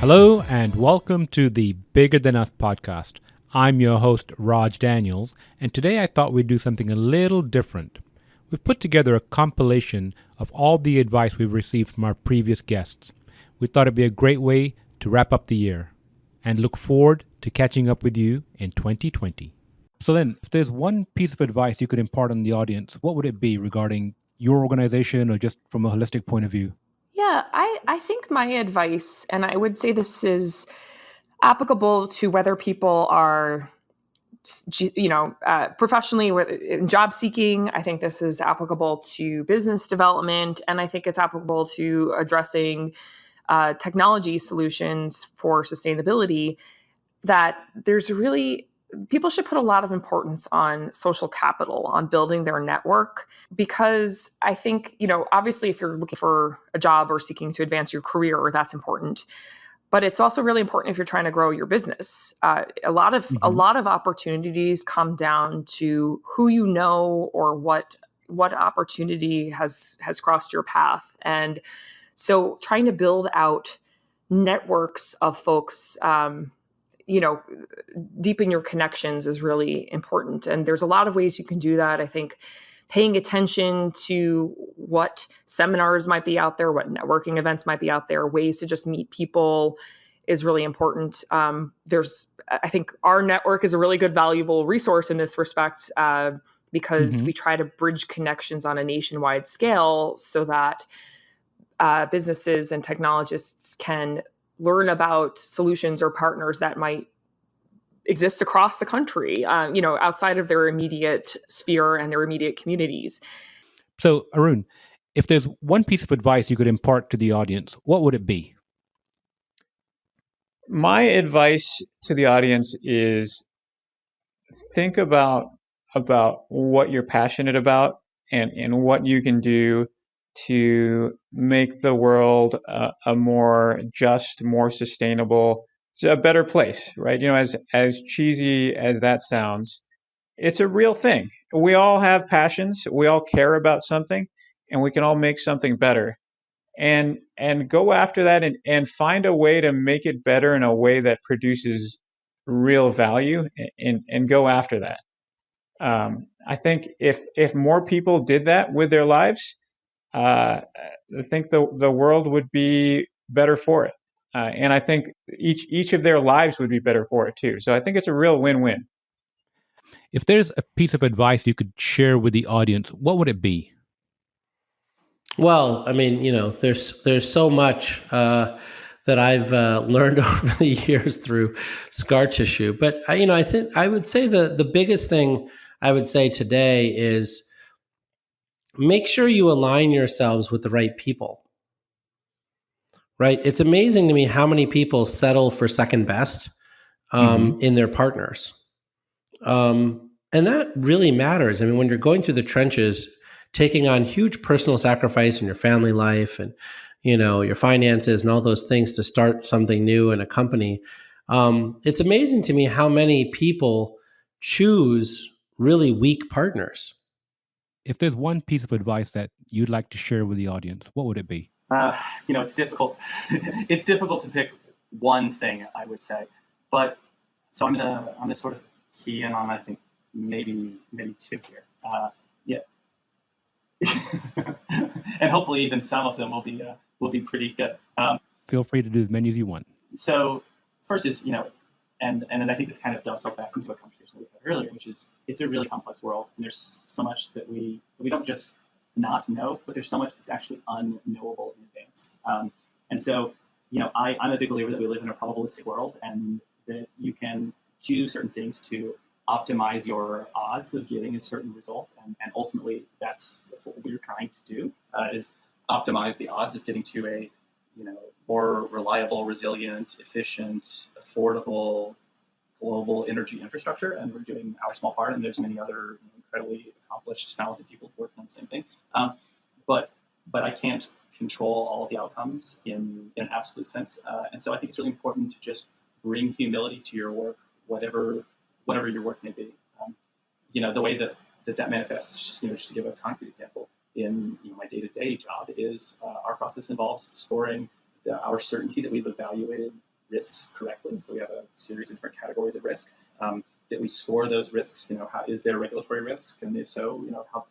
Hello and welcome to the Bigger Than Us podcast. I'm your host, Raj Daniels, and today I thought we'd do something a little different. We've put together a compilation of all the advice we've received from our previous guests. We thought it'd be a great way to wrap up the year and look forward to catching up with you in 2020. So then, if there's one piece of advice you could impart on the audience, what would it be regarding your organization or just from a holistic point of view? Yeah, I think my advice, and I would say this is applicable to whether people are, professionally in job seeking. I think this is applicable to business development, and I think it's applicable to addressing technology solutions for sustainability. That there's really people should put a lot of importance on social capital, on building their network, because I think, obviously if you're looking for a job or seeking to advance your career, that's important. But it's also really important if you're trying to grow your business. A lot of opportunities come down to who you know or what opportunity has crossed your path. And so trying to build out networks of folks, you know, deepen your connections is really important. And there's a lot of ways you can do that. I think paying attention to what seminars might be out there, what networking events might be out there, ways to just meet people is really important. I think our network is a really good, valuable resource in this respect, because we try to bridge connections on a nationwide scale so that businesses and technologists can learn about solutions or partners that might exist across the country, outside of their immediate sphere and their immediate communities. So, Arun, if there's one piece of advice you could impart to the audience, what would it be? My advice to the audience is think about what you're passionate about and what you can do to make the world a more just, more sustainable, a better place, right? As cheesy as that sounds, it's a real thing. We all have passions, we all care about something, and we can all make something better. And go after that and find a way to make it better in a way that produces real value and go after that. I think if more people did that with their lives, I think the world would be better for it. And I think each of their lives would be better for it too. So I think it's a real win-win. If there's a piece of advice you could share with the audience, what would it be? Well, I mean, there's so much that I've learned over the years through scar tissue. But I think I would say the biggest thing I would say today is make sure you align yourselves with the right people. Right? It's amazing to me how many people settle for second best in their partners, and that really matters. I mean, when you're going through the trenches, taking on huge personal sacrifice in your family life and your finances and all those things to start something new in a company, it's amazing to me how many people choose really weak partners. If there's one piece of advice that you'd like to share with the audience, what would it be? It's difficult. It's difficult to pick one thing, I would say. But so I'm gonna sort of key in on, I think, maybe two here. Yeah. And hopefully even some of them will be pretty good. Feel free to do as many as you want. So first is, and I think this kind of dovetails back into a conversation we had earlier, which is it's a really complex world, and there's so much that we don't just not know, but there's so much that's actually unknowable in advance. And so, I'm a big believer that we live in a probabilistic world, and that you can do certain things to optimize your odds of getting a certain result, and ultimately that's what we're trying to do, is optimize the odds of getting to a more reliable, resilient, efficient, affordable global energy infrastructure. And we're doing our small part, and there's many other incredibly accomplished, talented people working on the same thing. But I can't control all of the outcomes in an absolute sense, and so I think it's really important to just bring humility to your work, whatever your work may be. The way that manifests, just to give a concrete example, in my day-to-day job is our process involves storing our certainty that we've evaluated risks correctly. So we have a series of different categories of risk. That we score those risks, how is there regulatory risk? And if so,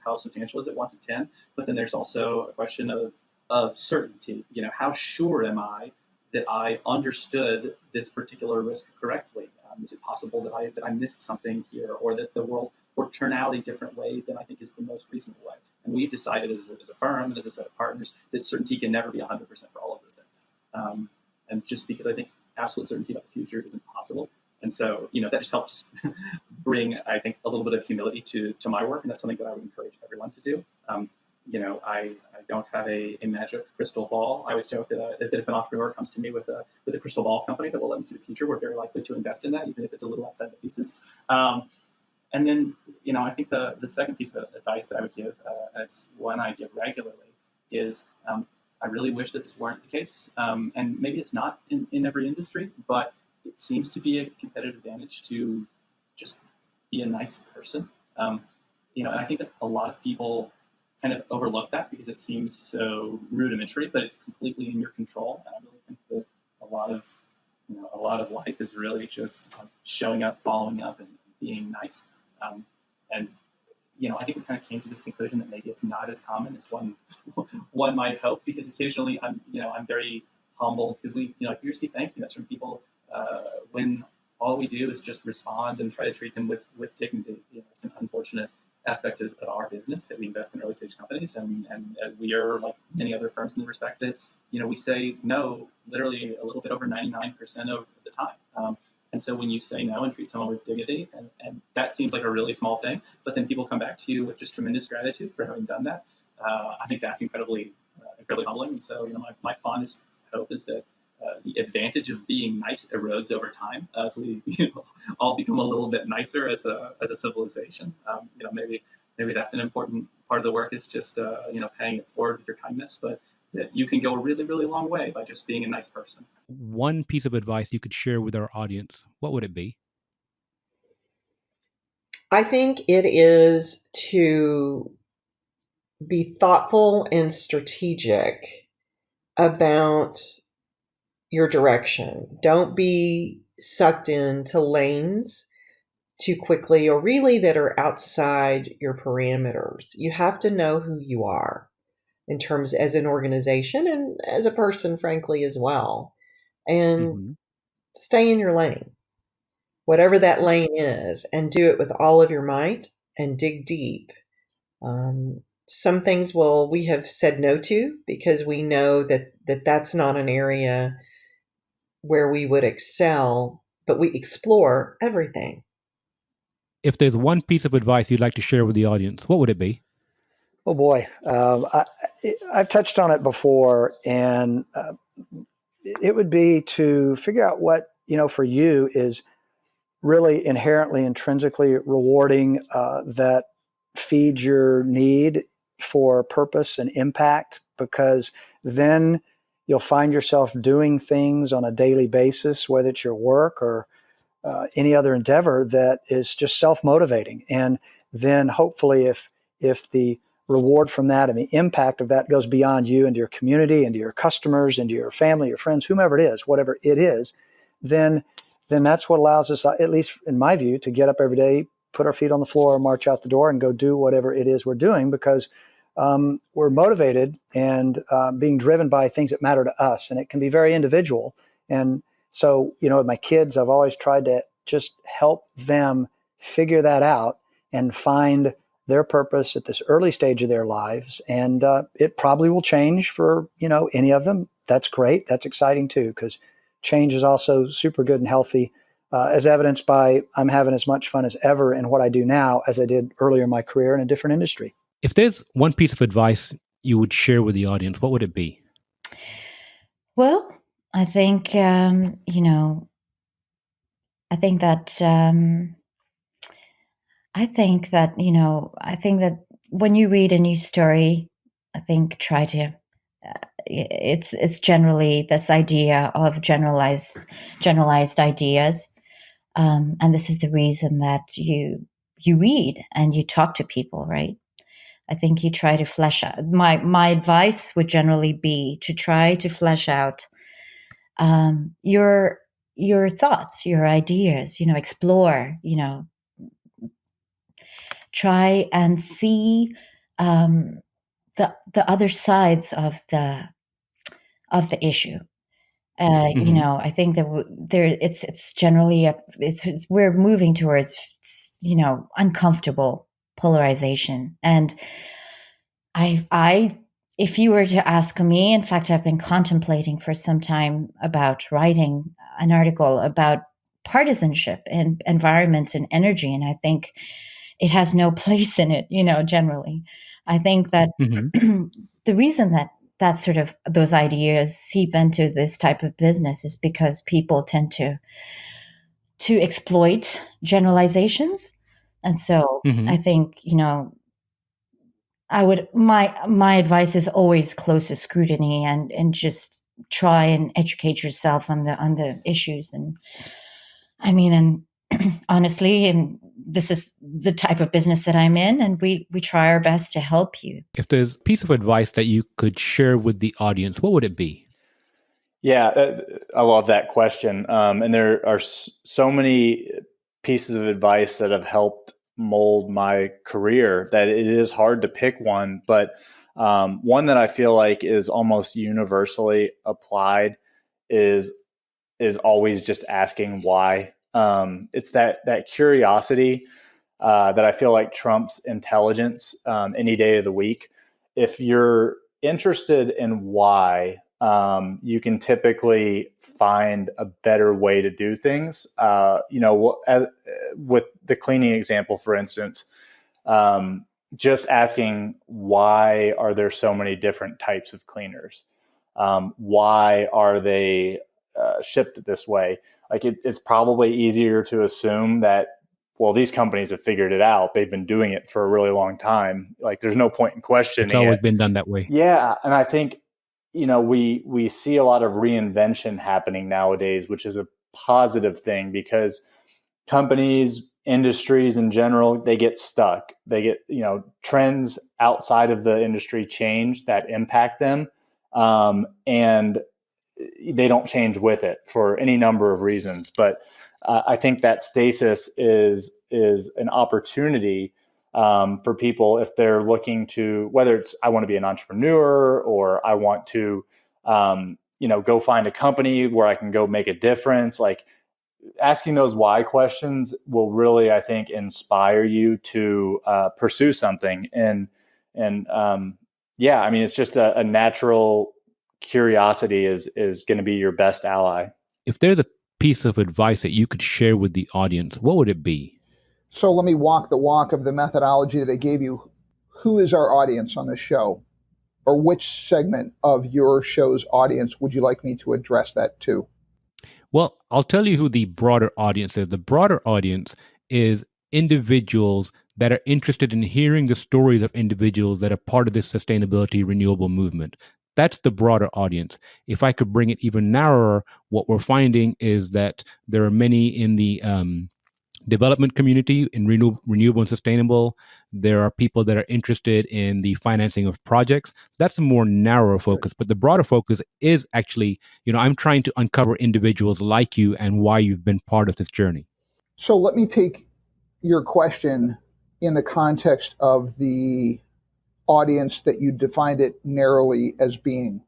how substantial is it, 1 to 10? But then there's also a question of certainty. How sure am I that I understood this particular risk correctly? Is it possible that I missed something here, or that the world will turn out a different way than I think is the most reasonable way? And we've decided as a firm and as a set of partners that certainty can never be 100% for all of those things. And just because I think absolute certainty about the future is impossible. And so, that just helps bring, I think, a little bit of humility to my work. And that's something that I would encourage everyone to do. I don't have a magic crystal ball. I always joke that if an entrepreneur comes to me with a crystal ball company that will let them see the future, we're very likely to invest in that, even if it's a little outside the thesis. And then, I think the second piece of advice that I would give, and it's one I give regularly, is I really wish that this weren't the case. And maybe it's not in every industry, but it seems to be a competitive advantage to just be a nice person. And I think that a lot of people kind of overlook that because it seems so rudimentary, but it's completely in your control. And I really think that a lot of life is really just showing up, following up, and being nice. And I think we kind of came to this conclusion that maybe it's not as common as one might hope, because occasionally I'm very humbled because we receive thank you notes from people when all we do is just respond and try to treat them with dignity. It's an unfortunate aspect of our business that we invest in early stage companies, and we are like many other firms in the respect that we say no literally a little bit over 99% of the time. And so when you say no and treat someone with dignity, and that seems like a really small thing, but then people come back to you with just tremendous gratitude for having done that. I think that's incredibly humbling. And so my fondest hope is that the advantage of being nice erodes over time as we all become a little bit nicer as a civilization. Maybe that's an important part of the work, is just paying it forward with your kindness, but that you can go a really, really long way by just being a nice person. One piece of advice you could share with our audience, what would it be? I think it is to be thoughtful and strategic about your direction. Don't be sucked into lanes too quickly, or really that are outside your parameters. You have to know who you are in terms as an organization and as a person, frankly, as well. And stay in your lane, whatever that lane is, and do it with all of your might and dig deep. Some things we have said no to because we know that that's not an area where we would excel, but we explore everything. If there's one piece of advice you'd like to share with the audience, what would it be? Oh boy, I've touched on it before, and it would be to figure out what for you is really inherently, intrinsically rewarding, that feeds your need for purpose and impact, because then you'll find yourself doing things on a daily basis, whether it's your work or any other endeavor, that is just self-motivating. And then hopefully if the reward from that and the impact of that goes beyond you, into your community, into your customers, into your family, your friends, whomever it is, whatever it is, then that's what allows us, at least in my view, to get up every day, put our feet on the floor, march out the door, and go do whatever it is we're doing, because we're motivated and being driven by things that matter to us. And it can be very individual. And so, with my kids, I've always tried to just help them figure that out and find their purpose at this early stage of their lives. And it probably will change for, any of them. That's great. That's exciting too, because change is also super good and healthy, as evidenced by I'm having as much fun as ever in what I do now as I did earlier in my career in a different industry. If there's one piece of advice you would share with the audience, what would it be? Well, I think, I think that when you read a news story, I think try to, it's generally this idea of generalized ideas. And this is the reason that you read and you talk to people, right? I think you try to flesh out. My advice would generally be to try to flesh out your your thoughts, your ideas, explore, try and see the other sides of the issue. I think that it's generally we're moving towards uncomfortable polarization, and I if you were to ask me, in fact, I've been contemplating for some time about writing an article about partisanship and environment and energy, and I think it has no place in it. Generally, I think that the reason that sort of those ideas seep into this type of business is because people tend to exploit generalizations. And so I think, my advice is always closer scrutiny and just try and educate yourself on the issues. And I mean, and honestly, and this is the type of business that I'm in, and we try our best to help you. If there's a piece of advice that you could share with the audience, what would it be? Yeah, I love that question. And there are so many pieces of advice that have helped mold my career that it is hard to pick one. But one that I feel like is almost universally applied is always just asking why. It's that curiosity that I feel like trumps intelligence any day of the week. If you're interested in why, you can typically find a better way to do things. With the cleaning example, for instance, just asking why are there so many different types of cleaners? Why are they shipped this way? Like it's probably easier to assume that, well, these companies have figured it out. They've been doing it for a really long time. Like there's no point in questioning it. It's always been done that way. Yeah. And I think, we see a lot of reinvention happening nowadays, which is a positive thing because companies, industries in general, they get stuck. They get, trends outside of the industry change that impact them. And they don't change with it for any number of reasons. But I think that stasis is an opportunity for people if they're looking to, whether it's I want to be an entrepreneur or I want to, go find a company where I can go make a difference. Like asking those why questions will really, I think, inspire you to pursue something. And it's just a natural curiosity is going to be your best ally. If there's a piece of advice that you could share with the audience, what would it be? So let me walk the walk of the methodology that I gave you. Who is our audience on this show? Or which segment of your show's audience would you like me to address that to? Well, I'll tell you who the broader audience is. The broader audience is individuals that are interested in hearing the stories of individuals that are part of this sustainability renewable movement. That's the broader audience. If I could bring it even narrower, what we're finding is that there are many in the development community in renewable and sustainable. There are people that are interested in the financing of projects. So that's a more narrow focus, but the broader focus is actually, I'm trying to uncover individuals like you and why you've been part of this journey. So let me take your question in the context of the audience that you defined it narrowly as being.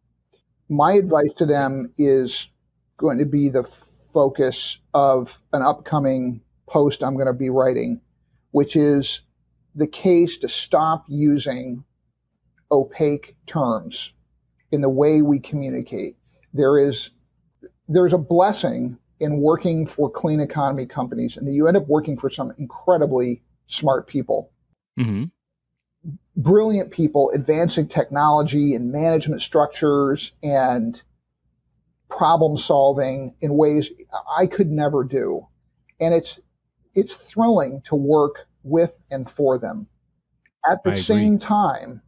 My advice to them is going to be the focus of an upcoming post I'm going to be writing, which is the case to stop using opaque terms in the way we communicate. There's a blessing in working for clean economy companies, and you end up working for some incredibly smart people. Mm-hmm. Brilliant people advancing technology and management structures and problem solving in ways I could never do. And it's thrilling to work with and for them. At the same time,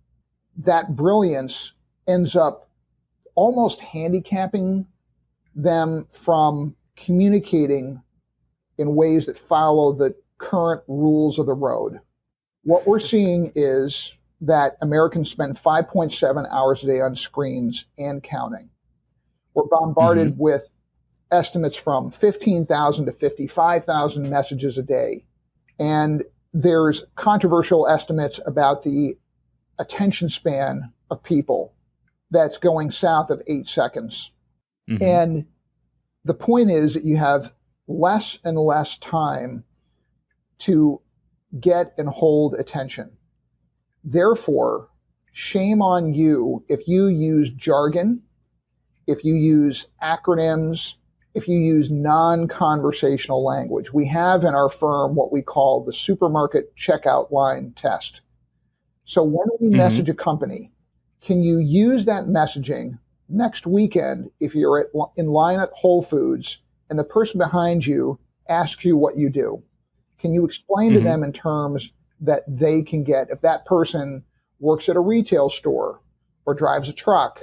that brilliance ends up almost handicapping them from communicating in ways that follow the current rules of the road. What we're seeing is that Americans spend 5.7 hours a day on screens and counting. We're bombarded with estimates from 15,000 to 55,000 messages a day. And there's controversial estimates about the attention span of people that's going south of 8 seconds. Mm-hmm. And the point is that you have less and less time to get and hold attention. Therefore, shame on you if you use jargon, if you use acronyms, if you use non-conversational language. We have in our firm what we call the supermarket checkout line test. So when we message a company, can you use that messaging next weekend if you're in line at Whole Foods and the person behind you asks you what you do? Can you explain to them in terms that they can get? If that person works at a retail store or drives a truck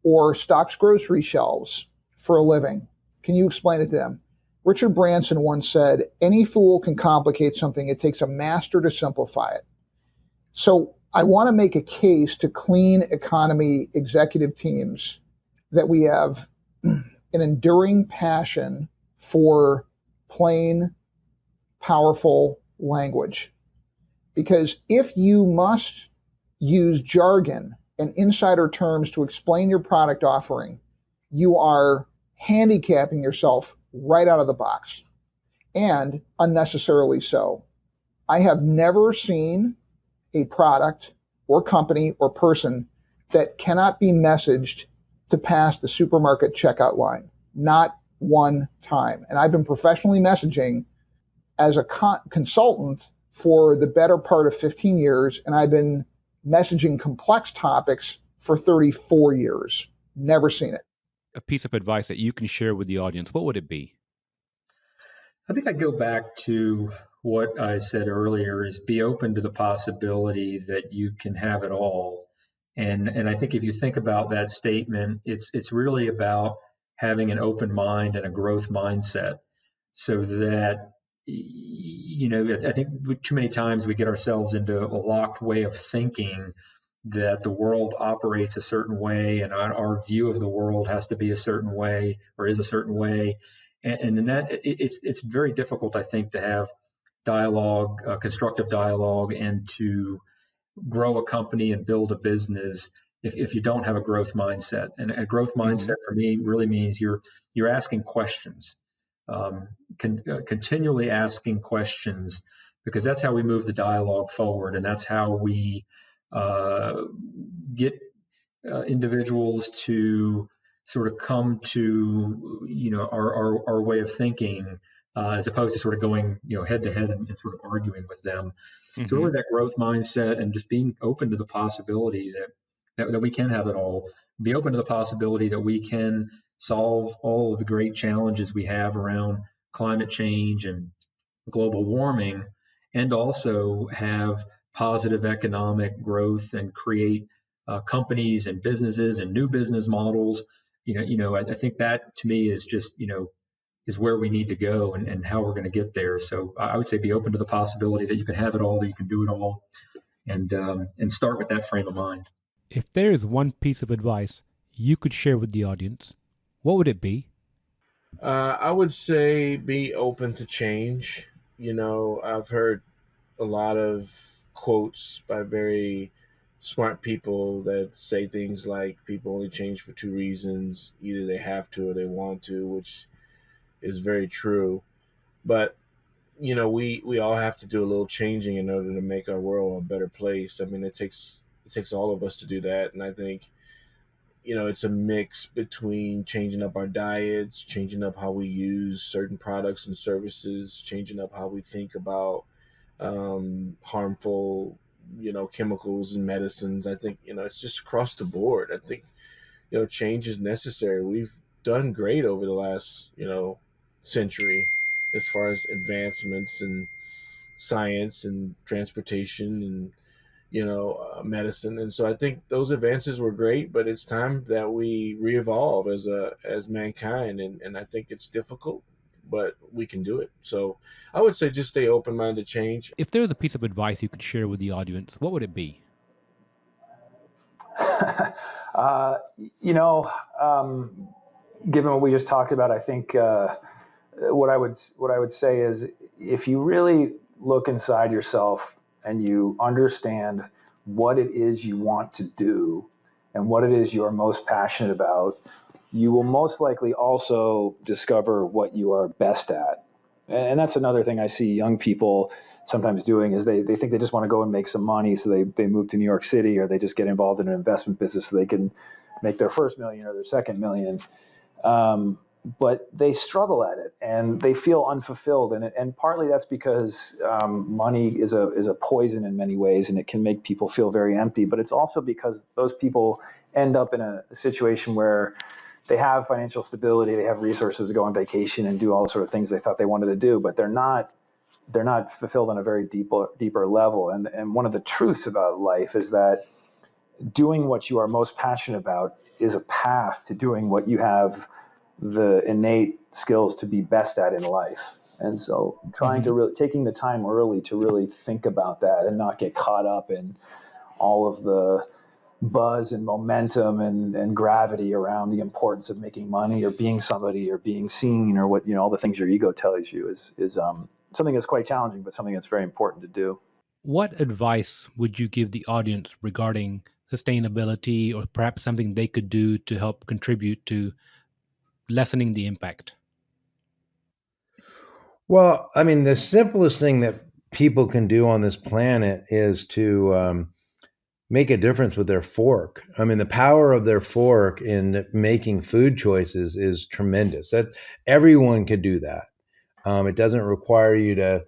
or stocks grocery shelves for a living, can you explain it to them? Richard Branson once said, any fool can complicate something. It takes a master to simplify it. So I want to make a case to clean economy executive teams that we have an enduring passion for plain, powerful language. Because if you must use jargon and insider terms to explain your product offering, you are handicapping yourself right out of the box, and unnecessarily so. I have never seen a product or company or person that cannot be messaged to pass the supermarket checkout line. Not one time. And I've been professionally messaging as a consultant for the better part of 15 years, and I've been messaging complex topics for 34 years. Never seen it. A piece of advice that you can share with the audience, what would it be? I think I go back to what I said earlier, is be open to the possibility that you can have it all. And I think if you think about that statement, it's really about having an open mind and a growth mindset, so that, I think too many times we get ourselves into a locked way of thinking that the world operates a certain way and our view of the world has to be a certain way or is a certain way. And in that, it's very difficult, I think, to have dialogue, constructive dialogue, and to grow a company and build a business if you don't have a growth mindset. And a growth mindset for me really means you're asking questions, continually asking questions, because that's how we move the dialogue forward, and that's how we get individuals to sort of come to our way of thinking, as opposed to sort of going head to head and sort of arguing with them. So really that growth mindset and just being open to the possibility that we can have it all. Be open to the possibility that we can solve all of the great challenges we have around climate change and global warming, and also have positive economic growth and create companies and businesses and new business models. I think that to me is just, is where we need to go and how we're going to get there. So I would say be open to the possibility that you can have it all, that you can do it all, and start with that frame of mind. If there is one piece of advice you could share with the audience, what would it be? I would say be open to change. I've heard a lot of quotes by very smart people that say things like people only change for two reasons. Either they have to or they want to, which is very true. But, we all have to do a little changing in order to make our world a better place. I mean, it takes all of us to do that. And I think, it's a mix between changing up our diets, changing up how we use certain products and services, changing up how we think about harmful, chemicals and medicines. I think, it's just across the board. I think, change is necessary. We've done great over the last, century as far as advancements in science and transportation and, medicine. And so I think those advances were great, but it's time that we re-evolve as mankind. And I think it's difficult, but we can do it. So I would say just stay open-minded to change. If there was a piece of advice you could share with the audience, what would it be? given what we just talked about, I think what I would say is, if you really look inside yourself and you understand what it is you want to do and what it is you are most passionate about, you will most likely also discover what you are best at. And that's another thing I see young people sometimes doing, is they think they just want to go and make some money, so they move to New York City, or they just get involved in an investment business so they can make their first million or their second million. But they struggle at it and they feel unfulfilled, and partly that's because money is a poison in many ways, and it can make people feel very empty. But it's also because those people end up in a situation where they have financial stability, they have resources to go on vacation and do all the sort of things they thought they wanted to do, but they're not fulfilled on a very deeper level. And one of the truths about life is that doing what you are most passionate about is a path to doing what you have the innate skills to be best at in life. And so trying to really taking the time early to really think about that and not get caught up in all of the buzz and momentum and gravity around the importance of making money or being somebody or being seen, or what, all the things your ego tells you is something that's quite challenging, but something that's very important to do. What advice would you give the audience regarding sustainability, or perhaps something they could do to help contribute to lessening the impact? Well, I mean, the simplest thing that people can do on this planet is to make a difference with their fork. I mean, the power of their fork in making food choices is tremendous. That everyone could do that. It doesn't require you to,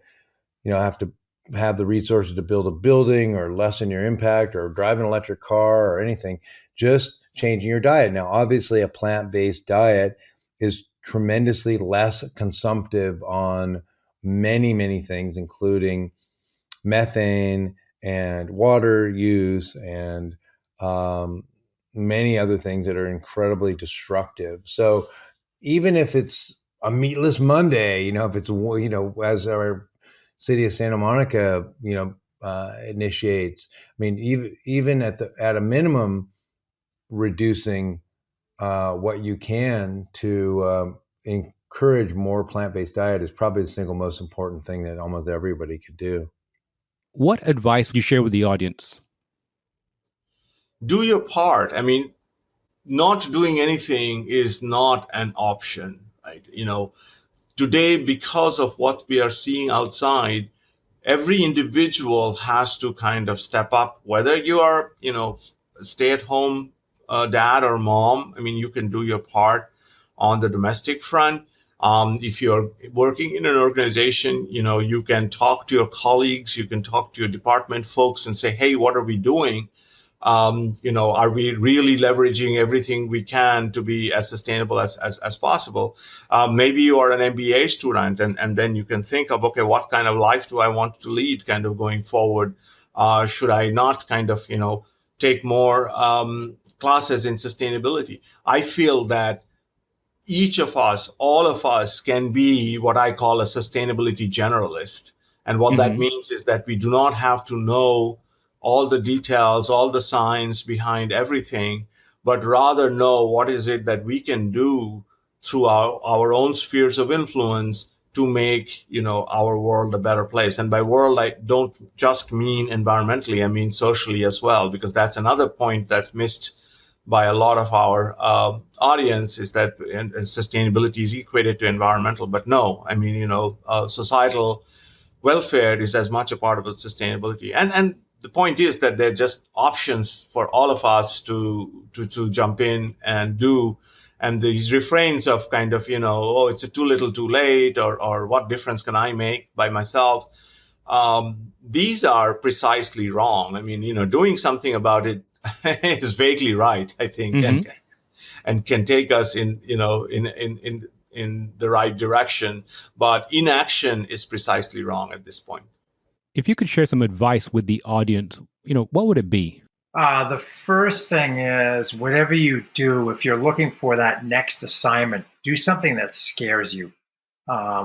have to have the resources to build a building or lessen your impact or drive an electric car or anything. Just changing your diet. Now, obviously, a plant-based diet is tremendously less consumptive on many, many things, including methane and water use and many other things that are incredibly destructive. So even if it's a meatless Monday, if it's, as our city of Santa Monica, initiates, I mean, even at a minimum, reducing what you can to encourage more plant-based diet is probably the single most important thing that almost everybody could do. What advice would you share with the audience? Do your part. I mean, not doing anything is not an option, right? Today, because of what we are seeing outside, every individual has to kind of step up, whether you are, stay-at-home dad or mom. I mean, you can do your part on the domestic front. If you're working in an organization, you can talk to your colleagues, you can talk to your department folks and say, hey, what are we doing? Are we really leveraging everything we can to be as sustainable as possible? Maybe you are an MBA student, and then you can think of, okay, what kind of life do I want to lead kind of going forward? Should I not kind of, take more classes in sustainability? I feel that each of us, all of us, can be what I call a sustainability generalist. And what that means is that we do not have to know all the details, all the science behind everything, but rather know what is it that we can do through our own spheres of influence to make, our world a better place. And by world, I don't just mean environmentally, I mean socially as well, because that's another point that's missed by a lot of our audience, is that sustainability is equated to environmental. But no, I mean, societal welfare is as much a part of the sustainability. And the point is that they're just options for all of us to jump in and do. And these refrains of kind of, oh, it's too little too late, or what difference can I make by myself? These are precisely wrong. I mean, doing something about it is vaguely right, I think, and can take us in the right direction. But inaction is precisely wrong at this point. If you could share some advice with the audience, what would it be? The first thing is, whatever you do, if you're looking for that next assignment, do something that scares you.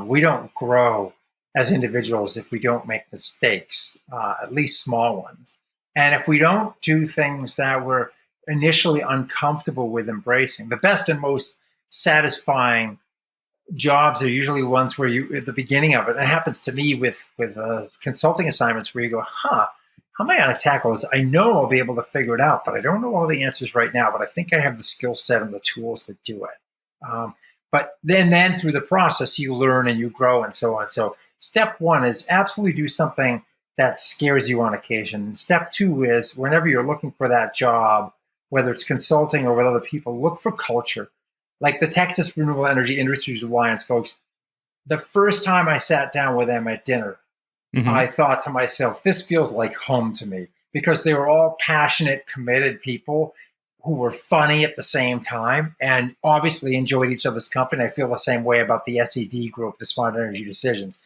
We don't grow as individuals if we don't make mistakes, at least small ones. And if we don't do things that we're initially uncomfortable with embracing, the best and most satisfying jobs are usually ones where you, at the beginning of it, and it happens to me with consulting assignments where you go, how am I going to tackle this? I know I'll be able to figure it out, but I don't know all the answers right now, but I think I have the skill set and the tools to do it. But then through the process, you learn and you grow and so on. So step one is absolutely do something that scares you on occasion. Step two is whenever you're looking for that job, whether it's consulting or with other people, look for culture. Like the Texas Renewable Energy Industries Alliance folks, the first time I sat down with them at dinner, I thought to myself, this feels like home to me, because they were all passionate, committed people who were funny at the same time and obviously enjoyed each other's company. I feel the same way about the SED group, the Smart Energy Decisions.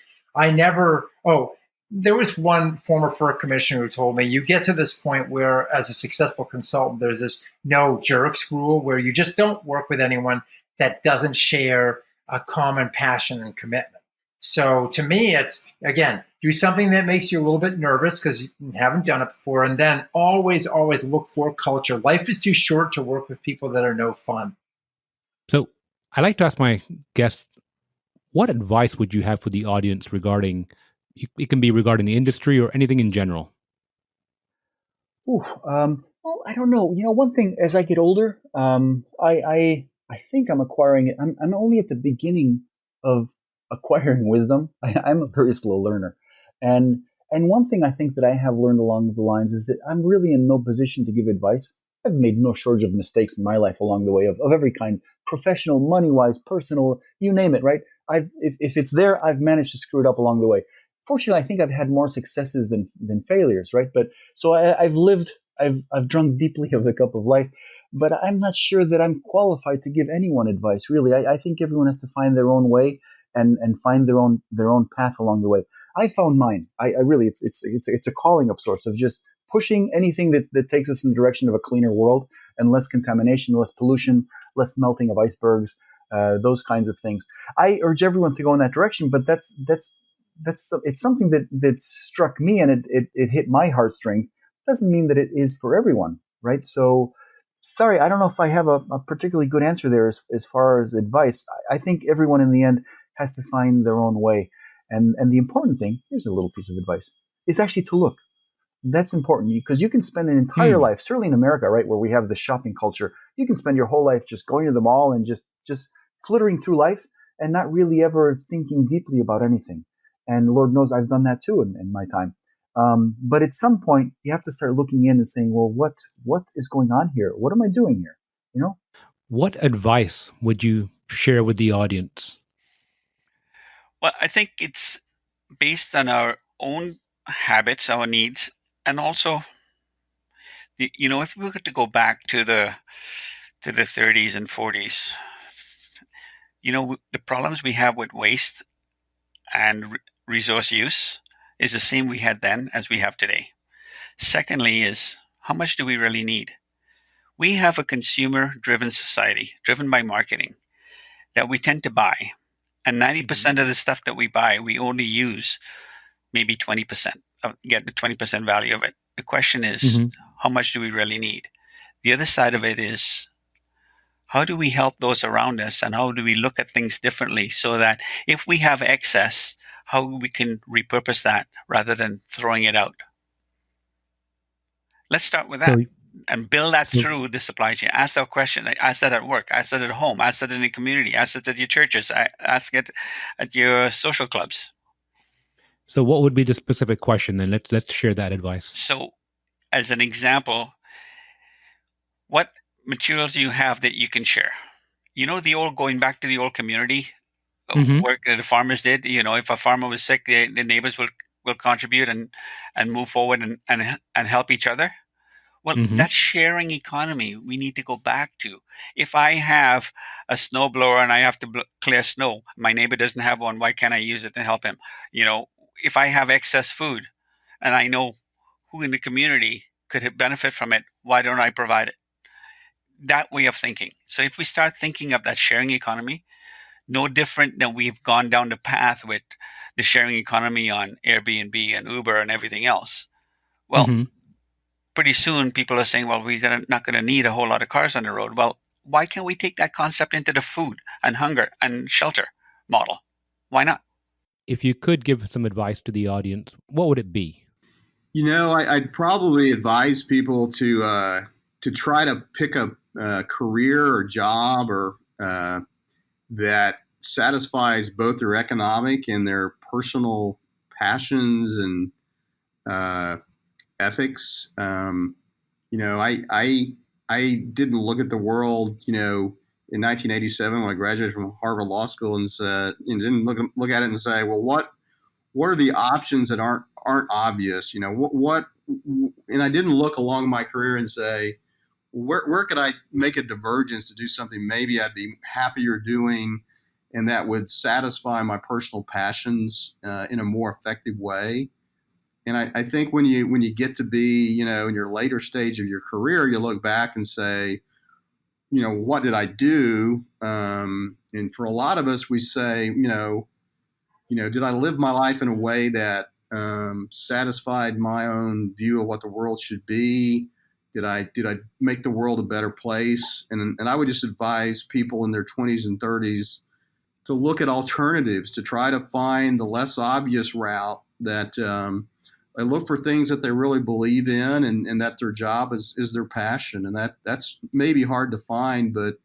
There was one former FERC commissioner who told me, you get to this point where, as a successful consultant, there's this no jerks rule where you just don't work with anyone that doesn't share a common passion and commitment. So to me, it's, again, do something that makes you a little bit nervous because you haven't done it before. And then always, always look for culture. Life is too short to work with people that are no fun. So I like to ask my guests, what advice would you have for the audience regarding, it can be regarding the industry or anything in general? Well, I don't know. One thing, as I get older, I think I'm acquiring it. I'm only at the beginning of acquiring wisdom. I'm a very slow learner. And one thing I think that I have learned along the lines is that I'm really in no position to give advice. I've made no shortage of mistakes in my life along the way of every kind, professional, money-wise, personal, you name it, right? If it's there, I've managed to screw it up along the way. Fortunately, I think I've had more successes than failures, right? But so I've drunk deeply of the cup of life, but I'm not sure that I'm qualified to give anyone advice, really. I think everyone has to find their own way and find their own path along the way. I found mine. I really, it's a calling of sorts of just pushing anything that takes us in the direction of a cleaner world and less contamination, less pollution, less melting of icebergs, those kinds of things. I urge everyone to go in that direction, but that's it's something that struck me and it hit my heartstrings. Doesn't mean that it is for everyone, right? So, sorry, I don't know if I have a particularly good answer there as far as advice. I think everyone in the end has to find their own way. And the important thing, here's a little piece of advice, is actually to look. That's important because you can spend an entire life, certainly in America, right, where we have the shopping culture, you can spend your whole life just going to the mall and just flittering through life and not really ever thinking deeply about anything. And Lord knows I've done that too in my time. But at some point, you have to start looking in and saying, well, what is going on here? What am I doing here? What advice would you share with the audience? Well, I think it's based on our own habits, our needs, and also, if we were to go back to the 30s and 40s, the problems we have with waste and resource use is the same we had then as we have today. Secondly is, how much do we really need? We have a consumer-driven society, driven by marketing, that we tend to buy. And 90% of the stuff that we buy, we only use maybe 20%, get the 20% value of it. The question is, how much do we really need? The other side of it is, how do we help those around us, and how do we look at things differently so that if we have excess, how we can repurpose that rather than throwing it out? Let's start with that and build that through the supply chain. Ask that question. Ask that at work. Ask that at home. Ask that in the community. Ask it at your churches. Ask it at your social clubs. So what would be the specific question then? Let's share that advice. So as an example, what materials do you have that you can share? Going back to the old community work that the farmers did. If a farmer was sick, the neighbors will contribute and move forward and help each other. Well, that sharing economy we need to go back to. If I have a snow blower and I have to clear snow, my neighbor doesn't have one, why can't I use it to help him? If I have excess food and I know who in the community could benefit from it, why don't I provide it? That way of thinking. So if we start thinking of that sharing economy, no different than we've gone down the path with the sharing economy on Airbnb and Uber and everything else. Well, pretty soon people are saying, well, we're not going to need a whole lot of cars on the road. Well, why can't we take that concept into the food and hunger and shelter model? Why not? If you could give some advice to the audience, what would it be? I'd probably advise people to try to pick a career or job or that satisfies both their economic and their personal passions and ethics. I didn't look at the world, in 1987 when I graduated from Harvard Law School and didn't look at it and say, well, what are the options that aren't obvious? And I didn't look along my career and say, where could I make a divergence to do something maybe I'd be happier doing and that would satisfy my personal passions in a more effective way. And I think when you get to be, in your later stage of your career, you look back and say, what did I do? And for a lot of us, we say, did I live my life in a way that satisfied my own view of what the world should be? Did I make the world a better place? And I would just advise people in their 20s and 30s to look at alternatives, to try to find the less obvious route, that they look for things that they really believe in and that their job is their passion. And that's maybe hard to find, but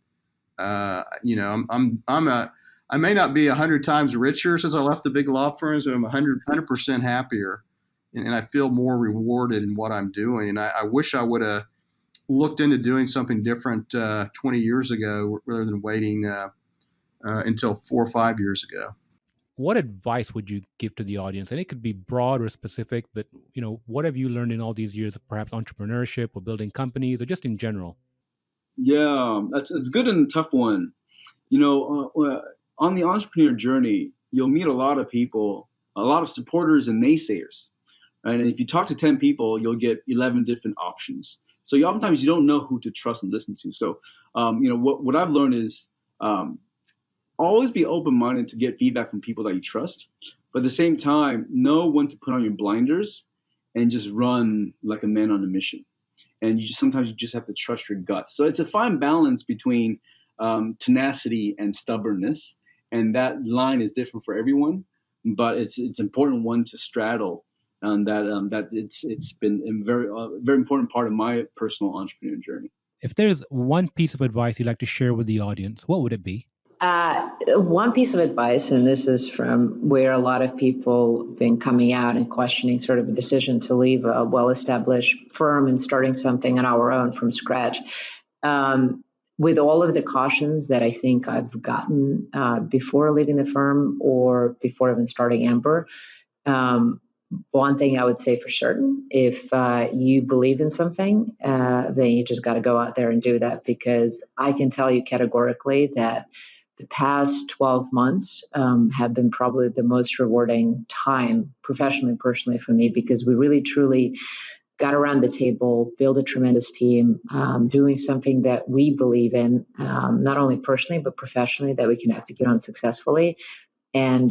I may not be 100 times richer since I left the big law firms, but I'm 100% happier. And I feel more rewarded in what I'm doing. And I wish I would have looked into doing something different 20 years ago rather than waiting until 4 or 5 years ago. What advice would you give to the audience? And it could be broad or specific, but what have you learned in all these years of perhaps entrepreneurship or building companies or just in general? Yeah, it's good and a tough one. On the entrepreneur journey, you'll meet a lot of people, a lot of supporters and naysayers. Right? And if you talk to 10 people, you'll get 11 different options. So oftentimes you don't know who to trust and listen to. So, what I've learned is always be open-minded to get feedback from people that you trust. But at the same time, know when to put on your blinders and just run like a man on a mission. And sometimes you just have to trust your gut. So it's a fine balance between tenacity and stubbornness. And that line is different for everyone, but it's important one to straddle. And that it's been a very important part of my personal entrepreneur journey. If there's one piece of advice you'd like to share with the audience, what would it be? One piece of advice, and this is from where a lot of people have been coming out and questioning sort of a decision to leave a well-established firm and starting something on our own from scratch. With all of the cautions that I think I've gotten before leaving the firm or before even starting Amber, one thing I would say for certain, if you believe in something, then you just got to go out there and do that, because I can tell you categorically that the past 12 months have been probably the most rewarding time professionally and personally for me, because we really truly got around the table, built a tremendous team, doing something that we believe in, not only personally, but professionally, that we can execute on successfully. And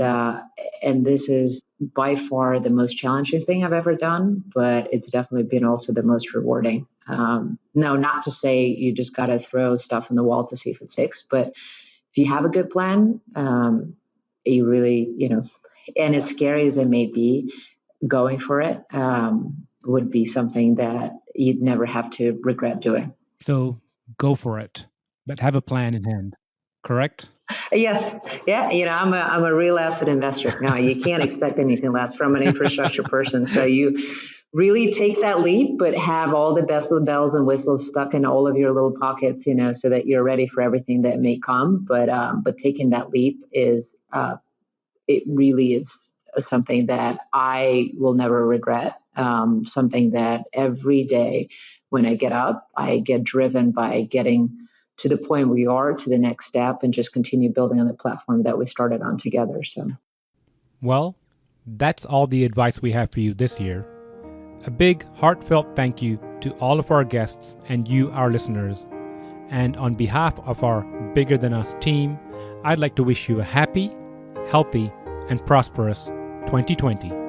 this is by far the most challenging thing I've ever done, but it's definitely been also the most rewarding. No, not to say you just got to throw stuff on the wall to see if it sticks, but if you have a good plan, you really, and as scary as it may be, going for it would be something that you'd never have to regret doing. So go for it, but have a plan in hand, correct? Yes. Yeah. I'm a real asset investor. Now, you can't expect anything less from an infrastructure person. So you really take that leap, but have all the best of the bells and whistles stuck in all of your little pockets, so that you're ready for everything that may come. But taking that leap is, it really is something that I will never regret. Something that every day when I get up, I get driven by getting to the point we are, to the next step, and just continue building on the platform that we started on together. So, well, that's all the advice we have for you this year. A big, heartfelt thank you to all of our guests and you, our listeners. And on behalf of our Bigger Than Us team, I'd like to wish you a happy, healthy, and prosperous 2020.